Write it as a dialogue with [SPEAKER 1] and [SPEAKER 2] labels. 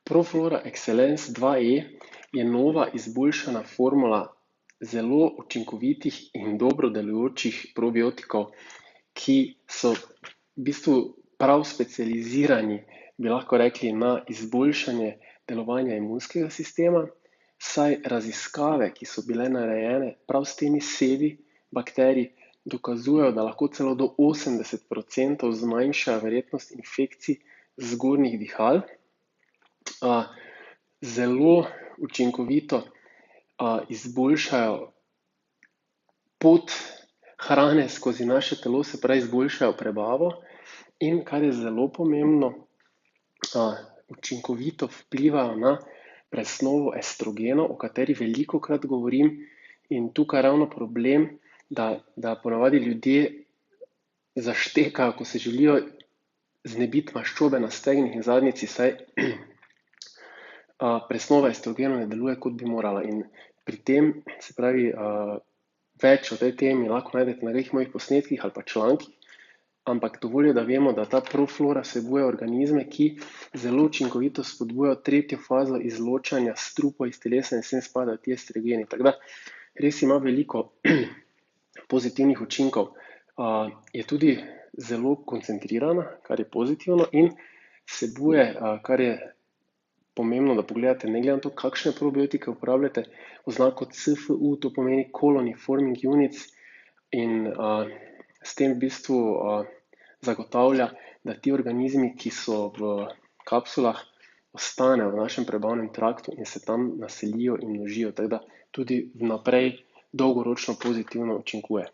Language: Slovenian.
[SPEAKER 1] Proflora Excellence 2E je nova izboljšana formula zelo učinkovitih in dobro delujočih probiotikov, ki so v bistvu prav specializirani, bi lahko rekli, na izboljšanje delovanja imunskega sistema, saj raziskave, ki so bile narejene prav s temi sevi bakterij, dokazujejo, da lahko celo do 80% zmanjšajo verjetnost infekcij zgornjih dihal. Zelo učinkovito izboljšajo pot hrane skozi naše telo, se pravi izboljšajo prebavo in, kar je zelo pomembno, učinkovito vplivajo na presnovo estrogenov, o kateri velikokrat govorim, in tukaj je ravno problem, da ponavadi ljudje zaštekajo, ko se želijo znebiti maščobe na stegnih in zadnjici, saj presnova estrogenov ne deluje, kot bi morala. In pri tem, se pravi, več o tej temi lahko najdete na mojih posnetkih ali pa člankih, ampak dovolj je, da vemo, da ta proflora vsebuje organizme, ki zelo učinkovito spodbujajo tretjo fazo izločanja strupov iz telesa in sem spadajo ti estrogeni. Tako da res ima veliko pozitivnih učinkov. Je tudi zelo koncentrirana, kar je pozitivno, in vsebuje, kar je pomembno, da pogledate, ne glede na to, kakšne probiotike uporabljate, oznako CFU, to pomeni Colony Forming Units, in s tem v bistvu zagotavlja, da ti organizmi, ki so v kapsulah, ostanejo v našem prebavnem traktu in se tam naselijo in množijo, tako da tudi vnaprej dolgoročno pozitivno učinkuje.